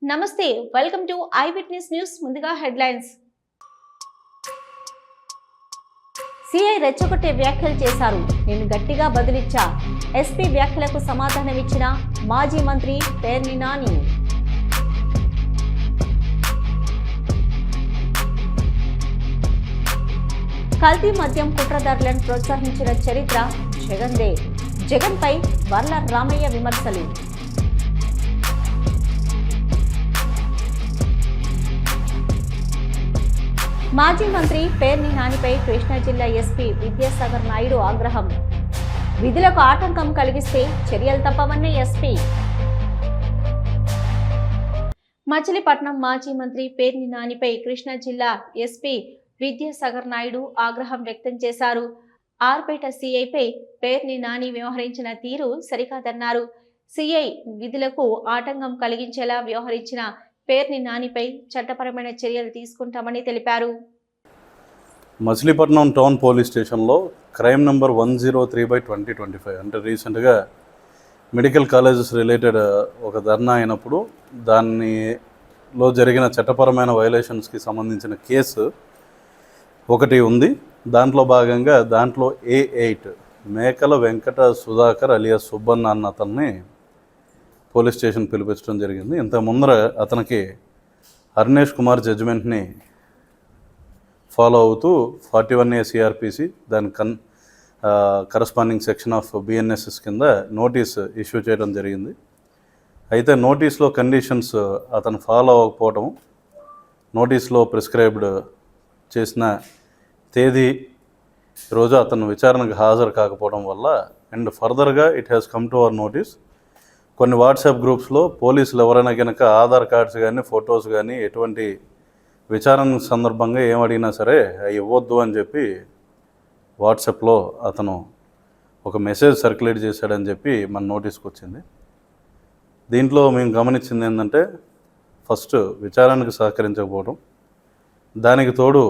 నమస్తే, welcome to I witness news. ముందుగా headlines. CI రెచ్చగొట్టే వ్యాఖ్యలు చేశారు, నేను గట్టిగా బదులిచ్చా. ఎస్పీ వ్యాఖ్యలకు సమాధానమిచ్చిన మాజీ మంత్రి పేర్ని నాని. కల్తీ మద్యం కుట్రదారులను ప్రోత్సహించిన చరిత్ర జగన్దే. జగన్పై వర్ల రామయ్య విమర్శలు. మాజీ మంత్రి పేర్ని నానిపై కృష్ణా జిల్లా ఎస్పీ విద్యాసాగర్ నాయుడు ఆగ్రహం. విధులకు ఆటంకం కలిగిస్తే చర్యలు తప్పవన్న ఎస్పీ. మచిలీపట్నం మాజీ మంత్రి పేర్ని నానిపై కృష్ణా జిల్లా ఎస్పీ విద్యాసాగర్ నాయుడు ఆగ్రహం వ్యక్తం చేశారు. ఆర్పేట సీఐపై పేర్ని నాని వ్యవహరించిన తీరు సరికాదన్నారు. సీఐ విధులకు ఆటంకం కలిగించేలా వ్యవహరించిన పేర్ని నానిపై చట్టపరమైన చర్యలు తీసుకుంటామని తెలిపారు. మచిలీపట్నం టౌన్ పోలీస్ స్టేషన్లో క్రైమ్ నెంబర్ 103/2025 అంటే రీసెంట్గా మెడికల్ కాలేజెస్ రిలేటెడ్ ఒక ధర్నా అయినప్పుడు దానిలో జరిగిన చట్టపరమైన వైలేషన్స్కి సంబంధించిన కేసు ఒకటి ఉంది. దాంట్లో భాగంగా దాంట్లో A8 మేకల వెంకట సుధాకర్ అలియాస్ సుబ్బన్న అన్న అతన్ని పోలీస్ స్టేషన్ పిలిపించడం జరిగింది. ఇంత ముందర అతనికి హర్నేష్ కుమార్ జడ్జిమెంట్ని ఫాలో అవుతూ 41A CRPC దాని కరస్పాండింగ్ సెక్షన్ ఆఫ్ BNSS కింద నోటీస్ ఇష్యూ చేయడం జరిగింది. అయితే నోటీస్లో కండిషన్స్ అతను ఫాలో అవ్వకపోవడం, నోటీస్లో ప్రిస్క్రైబ్డ్ చేసిన తేదీ రోజు అతను విచారణకు హాజరు కాకపోవడం వల్ల అండ్ ఫర్దర్గా it has come to our notice. కొన్ని వాట్సాప్ గ్రూప్స్లో పోలీసులు ఎవరైనా కనుక ఆధార్ కార్డ్స్ కానీ ఫొటోస్ కానీ ఎటువంటి విచారణ సందర్భంగా ఏమడిగినా సరే అవి ఇవ్వద్దు అని చెప్పి వాట్సాప్లో అతను ఒక మెసేజ్ సర్క్యులేట్ చేశాడని చెప్పి మన నోటీస్కి వచ్చింది. దీంట్లో మేము గమనించింది ఏంటంటే ఫస్ట్ విచారణకు సహకరించకపోవడం, దానికి తోడు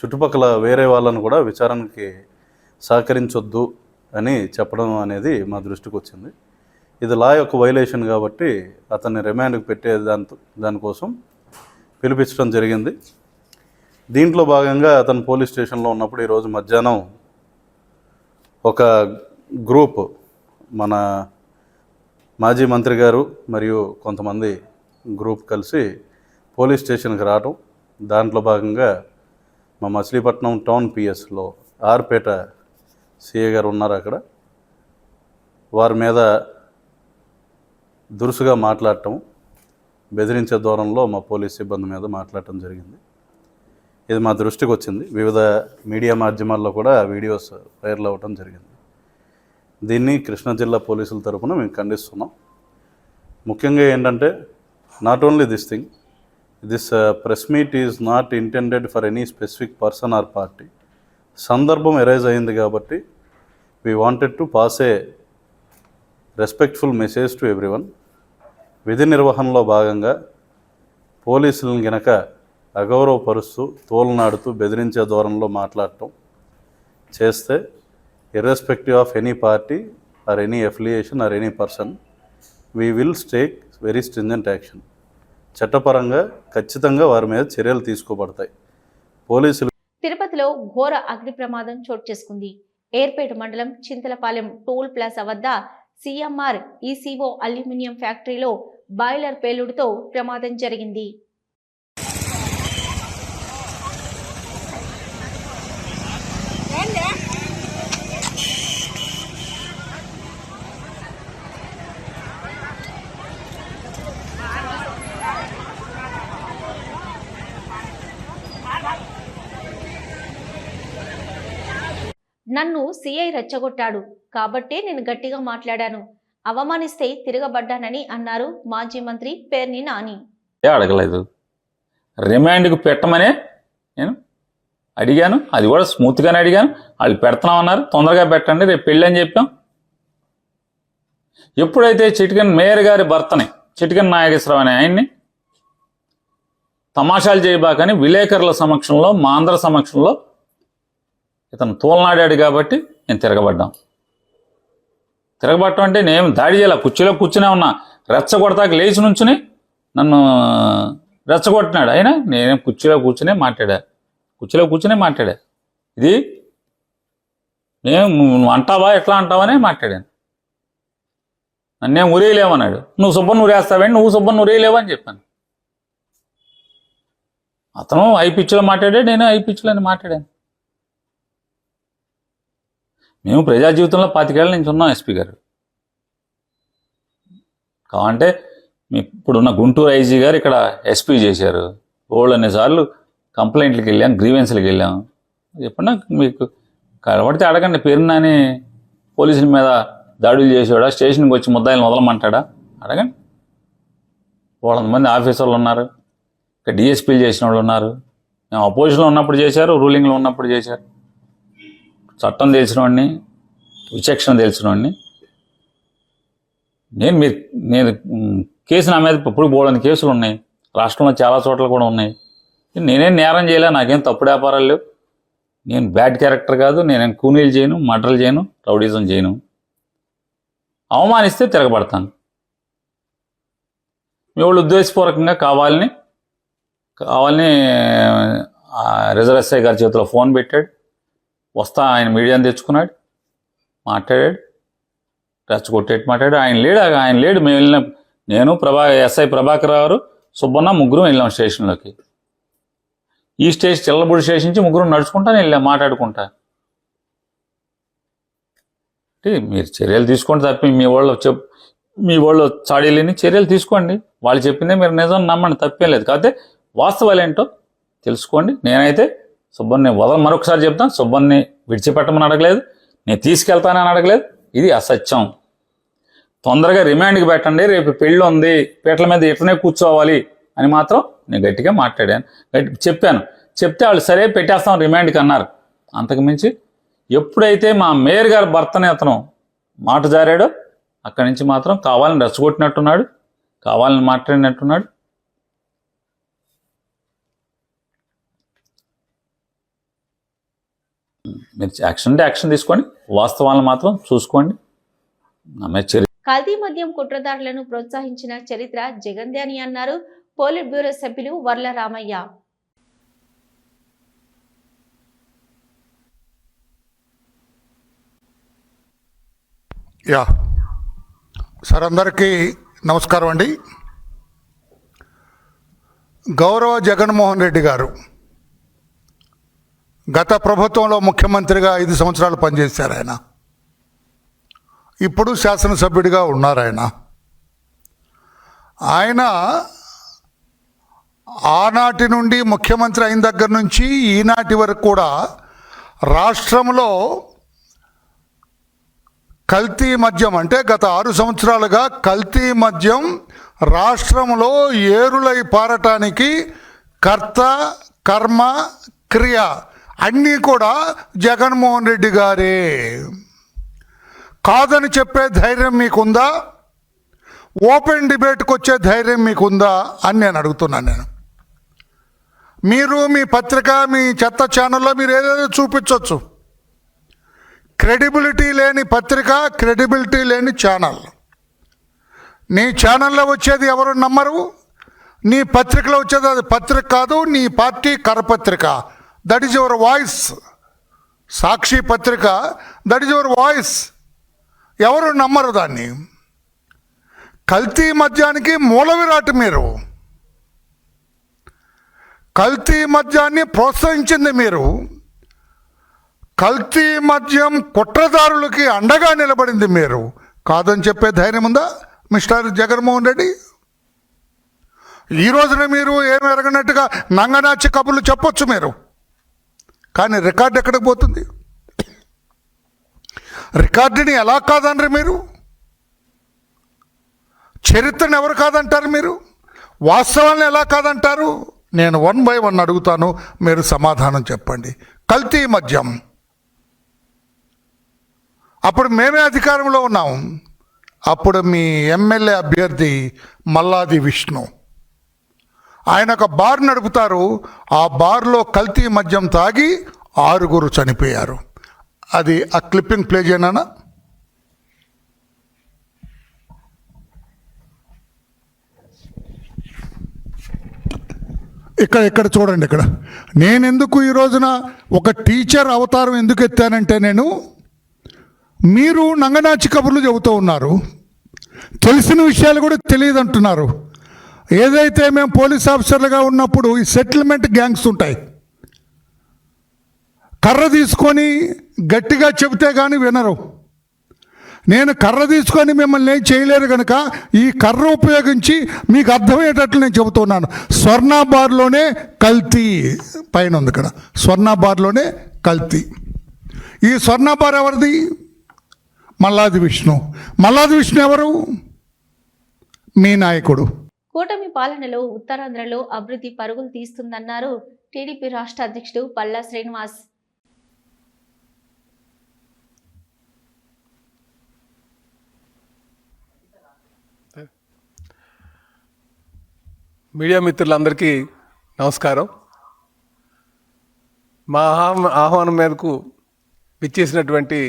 చుట్టుపక్కల వేరే వాళ్ళను కూడా విచారణకి సహకరించొద్దు అని చెప్పడం అనేది మా దృష్టికి వచ్చింది. ఇది లా యొక్క వైలేషన్ కాబట్టి అతన్ని రిమాండ్కి పెట్టే దానికోసం పిలిపించడం జరిగింది. దీంట్లో భాగంగా అతను పోలీస్ స్టేషన్లో ఉన్నప్పుడు ఈరోజు మధ్యాహ్నం ఒక గ్రూప్ మన మాజీ మంత్రి గారు మరియు కొంతమంది గ్రూప్ కలిసి పోలీస్ స్టేషన్కి రావడం, దాంట్లో భాగంగా మా మచిలీపట్నం టౌన్ పిఎస్లో ఆర్పేట సిఏ గారు ఉన్నారు. అక్కడ వారి మీద దురుసుగా మాట్లాడటం, బెదిరించే దూరంలో మా పోలీస్ సిబ్బంది మీద మాట్లాడటం జరిగింది. ఇది మా దృష్టికి వచ్చింది. వివిధ మీడియా మాధ్యమాల్లో కూడా వీడియోస్ వైరల్ అవ్వటం జరిగింది. దీన్ని కృష్ణా జిల్లా పోలీసుల తరఫున మేము ఖండిస్తున్నాం. ముఖ్యంగా ఏంటంటే not only this press meet is not intended for any specific person or party. సందర్భం ఎరైజ్ అయింది కాబట్టి we wanted to pass A respectful message to everyone. విధి నిర్వహణలో భాగంగా పోలీసులను గనక అగౌరవపరుస్తూ తోలనాడుతూ బెదిరించే దూరంలో మాట్లాడటం చేస్తే irrespective of any party or any affiliation or any person we will take very stringent action. చట్టపరంగా ఖచ్చితంగా వారి మీద చర్యలు తీసుకోబడతాయి. పోలీసులు. తిరుపతిలో ఘోర అగ్ని ప్రమాదం చోటు చేసుకుంది. ఏర్పేట మండలం చింతలపాలెం టోల్ ప్లాజా వద్ద CMR ECO అల్యూమినియం ఫ్యాక్టరీలో బాయిలర్ పేలుడుతో ప్రమాదం జరిగింది. నన్ను సిఐ రెచ్చగొట్టాడు కాబట్టే నేను గట్టిగా మాట్లాడాను, అవమానిస్తే తిరగబడ్డానని అన్నారు మాజీ మంత్రి పేర్ని నాని. అడగలేదు, రిమాండ్కి పెట్టమనే నేను అడిగాను. అది కూడా స్మూత్గానే అడిగాను. వాళ్ళు పెడుతున్నామన్నారు, తొందరగా పెట్టండి, రేపు పెళ్ళి అని చెప్పాం. ఎప్పుడైతే చిటికెన్ మేయర్ గారి భర్తని చిటికెన్ నాగేశ్వరరావు అనే ఆయన్ని తమాషాలు చేయబాకని విలేకరుల సమక్షంలో మా అందరి సమక్షంలో ఇతను తోలనాడాడు కాబట్టి నేను తిరగబడ్డాం. తిరగబట్టం అంటే నేను దాడి చేయాల, కుర్చీలో కూర్చునే ఉన్నా, రెచ్చగొడతాకి లేచి నుంచుని నన్ను రెచ్చగొట్టినాడు. అయినా నేనే కుర్చీలో కూర్చునే మాట్లాడా. ఇది నువ్వు అంటావా ఎట్లా అంటావనే మాట్లాడాను. నన్నేం ఉరేయలేమన్నాడు. నువ్వు సుబ్బన్న ఉరేస్తావేంటి, నువ్వు సుబ్బన్న ఉరేయలేవు అని చెప్పాను. అతను ఐ పిచ్చిలో మాట్లాడాడు, నేను ఐ పిచ్చిలో మాట్లాడాను. మేము ప్రజా జీవితంలో 25 ఏళ్ళ నుంచి ఉన్నాం ఎస్పీ గారు. కావంటే ఇప్పుడున్న గుంటూరు ఐజీ గారు ఇక్కడ ఎస్పీ చేశారు. అన్నిసార్లు కంప్లైంట్లకు వెళ్ళాం, గ్రీవెన్స్లకు వెళ్ళాం. చెప్పండి మీకు కలబడితే అడగండి. పేరు నాని పోలీసుల మీద దాడులు చేసేవాడా, స్టేషన్కి వచ్చి ముద్దాయిలను వదలమంటాడా అడగండి. 100 మంది ఆఫీసర్లు ఉన్నారు, ఇక్కడ డిఎస్పీలు చేసిన వాళ్ళు ఉన్నారు. మేము అపోజిషన్లో ఉన్నప్పుడు చేశారు, రూలింగ్లో ఉన్నప్పుడు చేశారు. చట్టం తెలిసిన వాడిని, విచక్షణ తెలిసిన వాడిని. నేను కేసు నా మీద ఇప్పుడు బోలని కేసులు ఉన్నాయి, రాష్ట్రంలో చాలా చోట్ల కూడా ఉన్నాయి. నేనేం నేరం చేయలే, నాకేం తప్పుడు వ్యాపారాలు లేవు, నేను బ్యాడ్ క్యారెక్టర్ కాదు, నేనేం కూనీలు చేయను, మర్డర్లు చేయను, రౌడీజం చేయను. అవమానిస్తే తిరగబడతాను. మీ వాళ్ళు ఉద్దేశపూర్వకంగా కావాలని రిజర్వ్ ఎస్ఐ గారి చేతిలో ఫోన్ పెట్టాడు. వస్తా ఆయన మీడియాని తెచ్చుకున్నాడు, మాట్లాడాడు, రెచ్చగొట్టేట్టు మాట్లాడాడు. ఆయన లేడు. మేము వెళ్ళిన నేను ఎస్ఐ ప్రభాకర్ గారు, సుబ్బన్న ముగ్గురు వెళ్ళాం స్టేషన్లోకి. ఈ చిల్లబుడి స్టేషన్ నుంచి ముగ్గురు నడుచుకుంటాను వెళ్ళాం, మాట్లాడుకుంటా. మీరు చర్యలు తీసుకోండి తప్పి మీ వాళ్ళు చాడీలేని చర్యలు తీసుకోండి. వాళ్ళు చెప్పిందే మీరు నిజం నమ్మండి, తప్పేం లేదు. కాకపోతే వాస్తవాలు ఏంటో తెలుసుకోండి. నేనైతే సుబ్బన్ని మరొకసారి చెప్తాను, సుబ్బన్ని విడిచిపెట్టమని అడగలేదు, నేను తీసుకెళ్తానని అడగలేదు. ఇది అసత్యం. తొందరగా రిమాండ్కి పెట్టండి, రేపు పెళ్ళి ఉంది, పీటల మీద ఇట్లనే కూర్చోవాలి అని మాత్రం నేను గట్టిగా మాట్లాడాను, చెప్తే వాళ్ళు సరే పెట్టేస్తాం రిమాండ్కి అన్నారు. అంతకుమించి ఎప్పుడైతే మా మేయర్ గారి భర్తని అతను మాట జారాడో అక్కడి నుంచి మాత్రం కావాలని రెచ్చగొట్టినట్టున్నాడు, కావాలని మాట్లాడినట్టున్నాడు. మీరు యాక్షన్ అంటే యాక్షన్ తీసుకోండి, వాస్తవాలను మాత్రం చూసుకోండి. కల్తీ మద్యం కుట్రదారులను ప్రోత్సహించిన చరిత్ర జగన్దే అని అన్నారు పోలిట్ బ్యూరో సభ్యులు వర్ల రామయ్య. సార్ అందరికీ నమస్కారం అండి. గౌరవ జగన్మోహన్ రెడ్డి గారు గత ప్రభుత్వంలో ముఖ్యమంత్రిగా 5 సంవత్సరాలు పనిచేశారు. ఇప్పుడు శాసనసభ్యుడిగా ఉన్నారు. ఆయన ఆనాటి నుండి ముఖ్యమంత్రి అయిన దగ్గర నుంచి ఈనాటి వరకు కూడా రాష్ట్రంలో కల్తీ మద్యం అంటే గత 6 సంవత్సరాలుగా కల్తీ మద్యం రాష్ట్రంలో ఏరులై పారటానికి కర్త కర్మ క్రియ అన్నీ కూడా జగన్మోహన్ రెడ్డి గారే. కాదని చెప్పే ధైర్యం మీకుందా? ఓపెన్ డిబేట్కి వచ్చే ధైర్యం మీకుందా అని నేను అడుగుతున్నాను. మీరు మీ పత్రిక, మీ చెత్త ఛానల్లో మీరు ఏదేదో చూపించవచ్చు. క్రెడిబిలిటీ లేని పత్రిక, క్రెడిబిలిటీ లేని ఛానల్. నీ ఛానల్లో వచ్చేది ఎవరు నమ్మరు, నీ పత్రికలో వచ్చేది అది పత్రిక కాదు, నీ పార్టీ కరపత్రిక. That is your voice. Sakshi పత్రిక, దట్ ఈజ్ యువర్ వాయిస్. ఎవరు నమ్మరు దాన్ని. కల్తీ మద్యానికి మూల విరాట్ మీరు. కల్తీ మద్యాన్ని ప్రోత్సహించింది మీరు. కల్తీ మద్యం కుట్రదారులకి అండగా నిలబడింది మీరు. కాదని చెప్పే ధైర్యం ఉందా మిస్టర్ జగన్మోహన్ రెడ్డి? ఈ రోజున మీరు ఏమి ఎరగనట్టుగా నంగనాచి కబుర్లు చెప్పొచ్చు మీరు, కానీ రికార్డు ఎక్కడికి పోతుంది? రికార్డుని ఎలా కాదనరు మీరు? చరిత్రను ఎవరు కాదంటారు మీరు? వాస్తవాలను ఎలా కాదంటారు? నేను 1 by 1 అడుగుతాను, మీరు సమాధానం చెప్పండి. కల్తీ మద్యం అప్పుడు మేమే అధికారంలో ఉన్నాం. అప్పుడు మీ ఎమ్మెల్యే అభ్యర్థి మల్లాది విష్ణు, ఆయన ఒక బార్ నడుపుతారు. ఆ బార్లో కల్తీ మద్యం తాగి 6 చనిపోయారు. అది ఆ క్లిప్పింగ్ ప్లే చేయనా? ఇక్కడ చూడండి, ఇక్కడ నేను ఎందుకు ఈ రోజున ఒక టీచర్ అవతారం ఎందుకు ఎత్తానంటే, మీరు నంగనాచి కబుర్లు చెబుతూ ఉన్నారు, తెలిసిన విషయాలు కూడా తెలియదు అంటున్నారు. ఏదైతే మేము పోలీస్ ఆఫీసర్లుగా ఉన్నప్పుడు ఈ సెటిల్మెంట్ గ్యాంగ్స్ ఉంటాయి, కర్ర తీసుకొని గట్టిగా చెబితే కానీ వినరు. నేను కర్ర తీసుకొని మిమ్మల్ని ఏం చేయలేరు కనుక ఈ కర్ర ఉపయోగించి మీకు అర్థమయ్యేటట్లు నేను చెబుతున్నాను. స్వర్ణాబార్లోనే కల్తీ పైన ఉంది, ఇక్కడ స్వర్ణాబార్లోనే కల్తీ. ఈ స్వర్ణాబార్ ఎవరిది? మల్లాది విష్ణు. మల్లాది విష్ణు ఎవరు? మీ నాయకుడు. కూటమి పాలనలో ఉత్తరాంధ్రలో అభివృద్ధి పరుగులు తీస్తుందన్నారు టీడీపీ రాష్ట్ర అధ్యక్షుడు పల్లా శ్రీనివాస్. మీడియా మిత్రులందరికీ నమస్కారం. మా ఆహ్వానం మేరకు విచ్చేసినటువంటి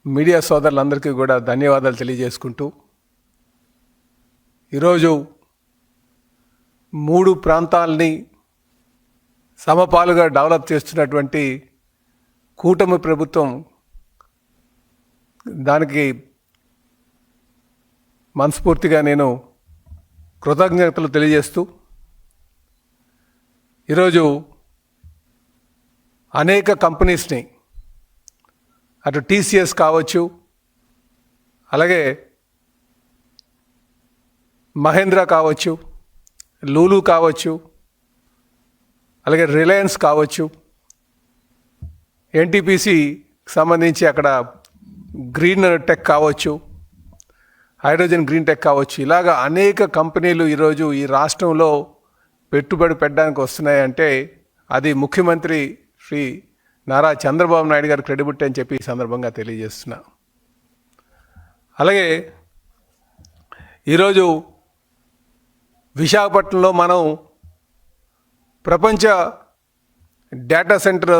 మీడియా సోదరులందరికీ కూడా ధన్యవాదాలు తెలియజేసుకుంటూ, ఈరోజు 3 ప్రాంతాలని సమపాలుగా డెవలప్ చేస్తున్నటువంటి కూటమి ప్రభుత్వం, దానికి మనస్ఫూర్తిగా నేను కృతజ్ఞతలు తెలియజేస్తూ, ఈరోజు అనేక కంపెనీస్ని, అటు టీసీఎస్ కావచ్చు, అలాగే మహేంద్ర కావచ్చు, లూలు కావచ్చు, అలాగే రిలయన్స్ కావచ్చు, ఎన్టీపీసీకి సంబంధించి అక్కడ గ్రీన్ టెక్ కావచ్చు, హైడ్రోజన్ గ్రీన్ టెక్ కావచ్చు, ఇలాగా అనేక కంపెనీలు ఈరోజు ఈ రాష్ట్రంలో పెట్టుబడి పెట్టడానికి వస్తున్నాయంటే అది ముఖ్యమంత్రి శ్రీ నారా చంద్రబాబు నాయుడు గారి క్రెడిబిలిటీ అని చెప్పి ఈ సందర్భంగా తెలియజేస్తున్నా. అలాగే ఈరోజు విశాఖపట్నంలో మనం ప్రపంచ డేటా సెంటర్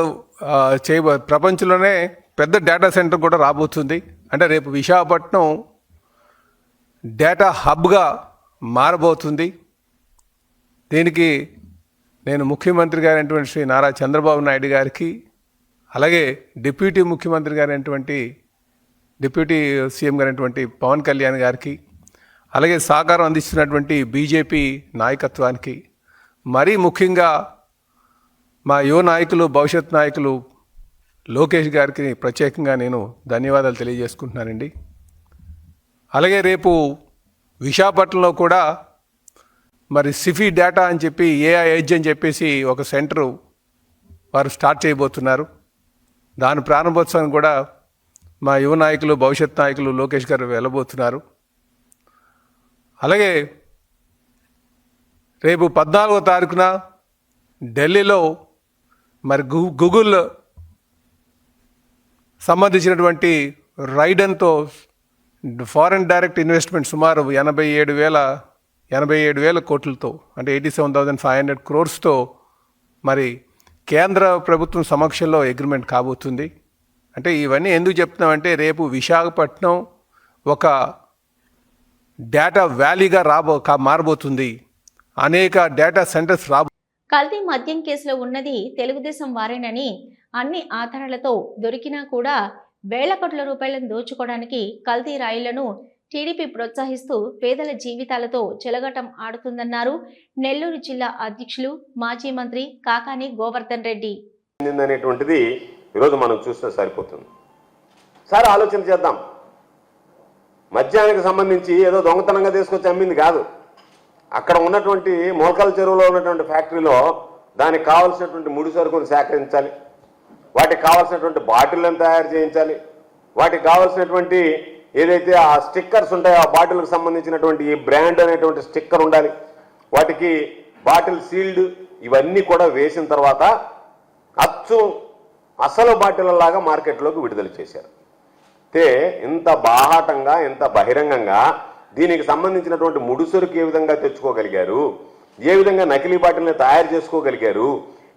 ప్రపంచంలోనే పెద్ద డేటా సెంటర్ కూడా రాబోతుంది. అంటే రేపు విశాఖపట్నం డేటా హబ్గా మారబోతుంది. దీనికి నేను ముఖ్యమంత్రి గారైనటువంటి శ్రీ నారా చంద్రబాబు నాయుడు గారికి, అలాగే డిప్యూటీ ముఖ్యమంత్రి గారైనటువంటి డిప్యూటీ సీఎం గారైనటువంటి పవన్ కళ్యాణ్ గారికి, అలాగే సహకారం అందిస్తున్నటువంటి బీజేపీ నాయకత్వానికి, మరీ ముఖ్యంగా మా యువ నాయకులు, భవిష్యత్ నాయకులు లోకేష్ గారికి ప్రత్యేకంగా నేను ధన్యవాదాలు తెలియజేసుకుంటున్నానండి. అలాగే రేపు విశాఖపట్నంలో కూడా మరి సిఫీ డేటా అని చెప్పి, ఏఐ ఎడ్జ్ అని చెప్పేసి ఒక సెంటరు వారు స్టార్ట్ చేయబోతున్నారు. దాని ప్రారంభోత్సవం కూడా మా యువ నాయకులు, భవిష్యత్ నాయకులు లోకేష్ గారు వెళ్ళబోతున్నారు. అలాగే రేపు 14వ తారీఖున ఢిల్లీలో మరి గూగుల్ సంబంధించినటువంటి రైడన్తో ఫారెన్ డైరెక్ట్ ఇన్వెస్ట్మెంట్ సుమారు 87,000 కోట్లతో, అంటే 87,500 crores మరి కేంద్ర ప్రభుత్వం సమక్షంలో అగ్రిమెంట్ కాబోతుంది. అంటే ఇవన్నీ ఎందుకు చెప్తున్నామంటే రేపు విశాఖపట్నం ఒక డేటా వ్యాలీగా మారబోతుంది. అనేక డేటా సెంటర్స్ కల్తీ మద్యం కేసులో ఉన్నది తెలుగుదేశం వారేనని, అన్ని ఆధారాలతో దొరికినా కూడా వేల కోట్ల రూపాయలను దోచుకోవడానికి కల్తీ రాయిలను టీడీపీ ప్రోత్సహిస్తూ పేదల జీవితాలతో చెలగటం ఆడుతుందన్నారు నెల్లూరు జిల్లా అధ్యక్షులు మాజీ మంత్రి కాకాని గోవర్ధన్ రెడ్డి. అనేటువంటిది ఈరోజు మనం చూస్తే సరిపోతుంది. సార్ ఆలోచన చేద్దాం. మద్యానికి సంబంధించి ఏదో దొంగతనంగా తీసుకొచ్చి అమ్మింది కాదు. అక్కడ ఉన్నటువంటి మోల్కల్ చెరువులో ఉన్నటువంటి ఫ్యాక్టరీలో దానికి కావాల్సినటువంటి ముడి సరుకును సేకరించాలి, వాటికి కావాల్సినటువంటి బాటిళ్లను తయారు చేయించాలి, వాటికి కావాల్సినటువంటి ఏదైతే ఆ స్టిక్కర్స్ ఉంటాయో ఆ బాటిల్కి సంబంధించినటువంటి ఈ బ్రాండ్ అనేటువంటి స్టిక్కర్ ఉండాలి, వాటికి బాటిల్ సీల్డ్, ఇవన్నీ కూడా వేసిన తర్వాత అసలు బాటిళ్లలాగా మార్కెట్లోకి విడుదల చేశారు. ఇంత బాహాటంగా, ఇంత బహిరంగంగా దీనికి సంబంధించినటువంటి ముడిసరుకు ఏ విధంగా తెచ్చుకోగలిగారు, ఏ విధంగా నకిలీ బాటిల్ని తయారు చేసుకోగలిగారు,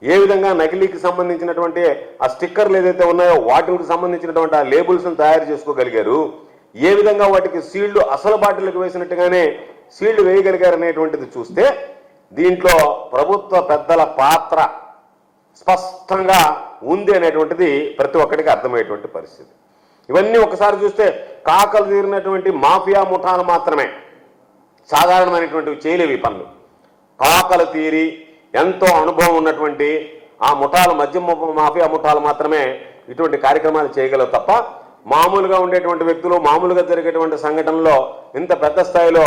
ఏ విధంగా నకిలీకి సంబంధించినటువంటి ఆ స్టిక్కర్లు ఏదైతే ఉన్నాయో వాటికి సంబంధించినటువంటి ఆ లేబుల్స్ని తయారు చేసుకోగలిగారు, ఏ విధంగా వాటికి సీల్డ్ అసలు బాటిల్కి వేసినట్టుగానే సీల్డ్ వేయగలిగారు అనేటువంటిది చూస్తే దీంట్లో ప్రభుత్వ పెద్దల పాత్ర స్పష్టంగా ఉంది అనేటువంటిది ప్రతి ఒక్కరికి అర్థమయ్యేటువంటి పరిస్థితి. ఇవన్నీ ఒకసారి చూస్తే కాకలు తీరినటువంటి మాఫియా ముఠాలు మాత్రమే సాధారణమైనటువంటివి చేయలేవి పనులు. కాకలు తీరి ఎంతో అనుభవం ఉన్నటువంటి ఆ ముఠాలు, మద్యం మాఫియా ముఠాలు మాత్రమే ఇటువంటి కార్యక్రమాలు చేయగలవు తప్ప మామూలుగా ఉండేటువంటి వ్యక్తులు, మామూలుగా జరిగేటువంటి సంఘటనలో ఇంత పెద్ద స్థాయిలో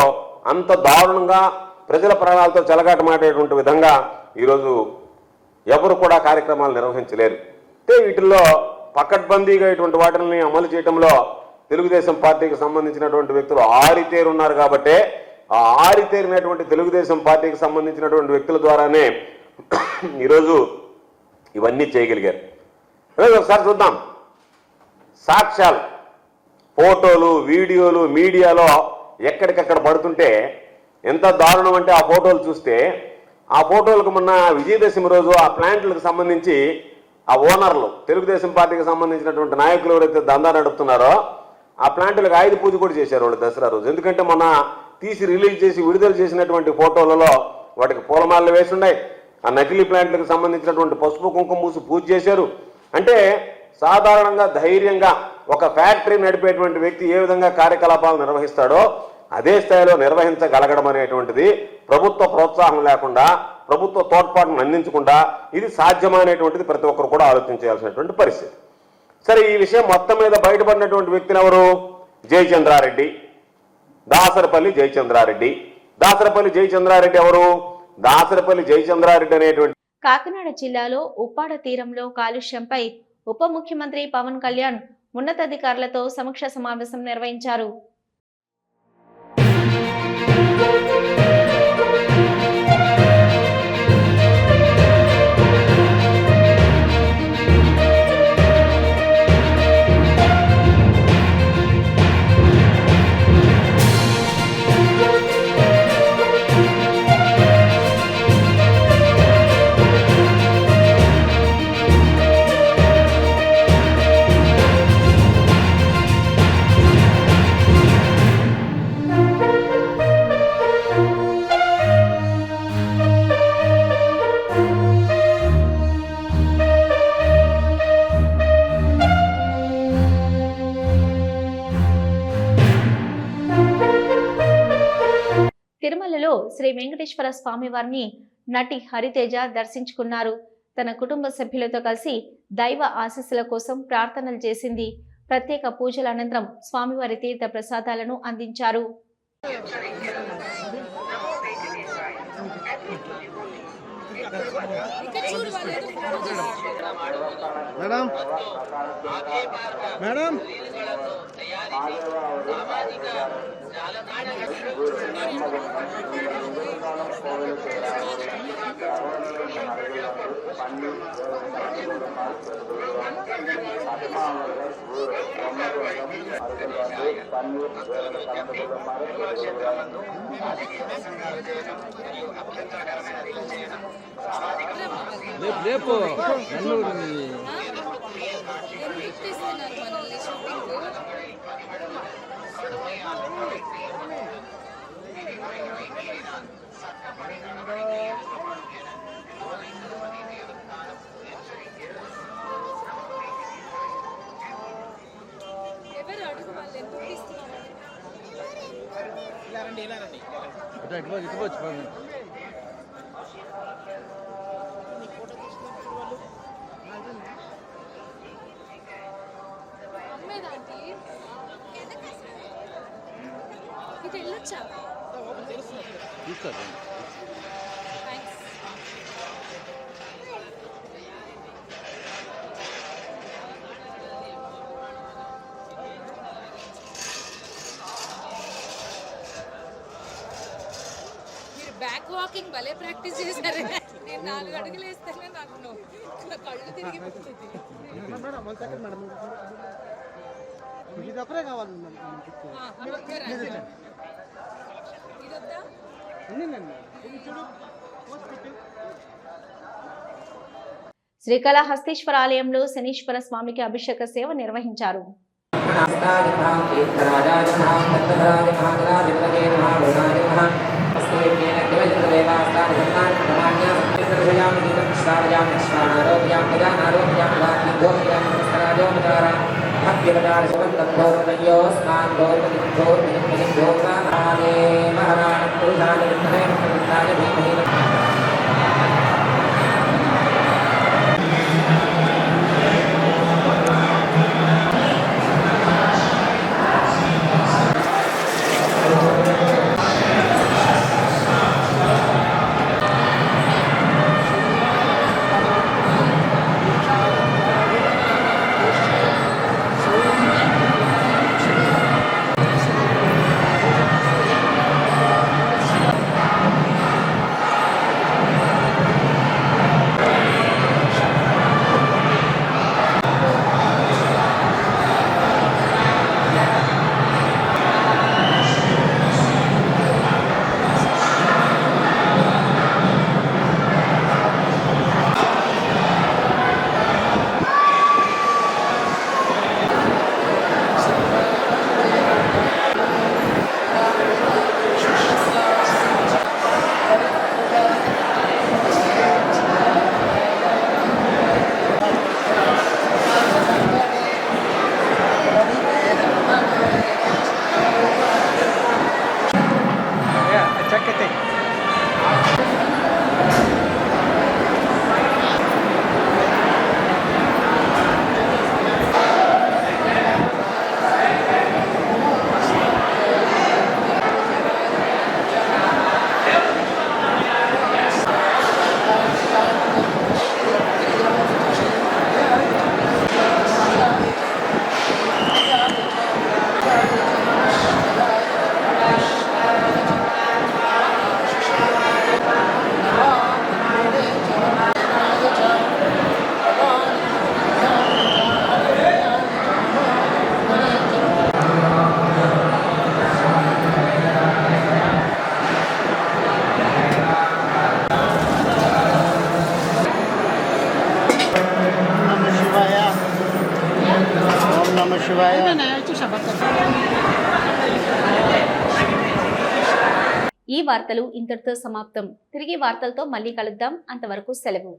అంత దారుణంగా ప్రజల ప్రాణాలతో చెలగాటమాడేటువంటి విధంగా ఈరోజు ఎవరు కూడా కార్యక్రమాలు నిర్వహించలేరు. అంటే వీటిల్లో పకడ్బందీగా ఇటువంటి వాటిని అమలు చేయడంలో తెలుగుదేశం పార్టీకి సంబంధించినటువంటి వ్యక్తులు ఆరితేరున్నారు. కాబట్టే ఆ ఆరితేరినటువంటి తెలుగుదేశం పార్టీకి సంబంధించినటువంటి వ్యక్తుల ద్వారానే ఈరోజు ఇవన్నీ చేయగలిగారు. ఒకసారి చూద్దాం సాక్ష్యాలు, ఫోటోలు, వీడియోలు మీడియాలో ఎక్కడికక్కడ పడుతుంటే ఎంత దారుణం అంటే ఆ ఫోటోలు చూస్తే, ఆ ఫోటోలకు మొన్న విజయదశమి రోజు ఆ ప్లాంట్లకు సంబంధించి ఆ ఓనర్లు, తెలుగుదేశం పార్టీకి సంబంధించినటువంటి నాయకులు ఎవరైతే దందా నడుపుతున్నారో ఆ ప్లాంట్లకు ఆయుధ పూజ కూడా చేశారు వాళ్ళు దసరా రోజు. ఎందుకంటే మొన్న తీసి రిలీజ్ చేసి విడుదల చేసినటువంటి ఫోటోలలో వాటికి పూలమాలలు వేసి ఉన్నాయి. ఆ నకిలీ ప్లాంట్లకు సంబంధించినటువంటి పసుపు కుంకుమ మూసి పూజ చేశారు. అంటే సాధారణంగా ధైర్యంగా ఒక ఫ్యాక్టరీ నడిపేటువంటి వ్యక్తి ఏ విధంగా కార్యకలాపాలు నిర్వహిస్తాడో అదే స్థాయిలో నిర్వహించగలగడం అనేటువంటిది ప్రభుత్వ ప్రోత్సాహం లేకుండా, ప్రభుత్వ తోడ్పాటును అందించకుండా ఇది సాధ్యమనేటువంటిది ప్రతి ఒక్కరు కూడా ఆలోచించాల్సినటువంటి పరిస్థితి. సరే, ఈ విషయం మొత్తం మీద బయటపడినటువంటి వ్యక్తులు ఎవరు? జయచంద్రారెడ్డి, దాసరపల్లి జయచంద్రారెడ్డి. దాసరపల్లి జయచంద్రారెడ్డి ఎవరు? దాసరపల్లి జయచంద్రారెడ్డి అనేటువంటి కాకినాడ జిల్లాలో ఉప్పాడ తీరంలో కాలుష్యంపై ఉప ముఖ్యమంత్రి పవన్ కళ్యాణ్ ఉన్నతాధికారులతో సమీక్ష సమావేశం నిర్వహించారు. తిరుమలలో శ్రీ వెంకటేశ్వర స్వామి వారిని నటి హరితేజ దర్శించుకున్నారు. తన కుటుంబ సభ్యులతో కలిసి దైవ ఆశీస్సుల కోసం ప్రార్థనలు చేసింది. ప్రత్యేక పూజల అనంతరం స్వామివారి తీర్థ ప్రసాదాలను అందించారు. మేడం రేపు బ్యాక్ వాకింగ్ భలే ప్రాక్టీస్ చేశారు. నేను 4 అడుగులు వేస్తేనే నాకు కళ్ళు తిరిగిపోతుంది. శ్రీకాళహస్తీశ్వర ఆలయంలో శనీశ్వర స్వామికి అభిషేక సేవ నిర్వహించారు. ఈ వార్తలు ఇంతటితో సమాప్తం. తిరిగి వార్తలతో మళ్ళీ కలుద్దాం. అంతవరకు సెలవు.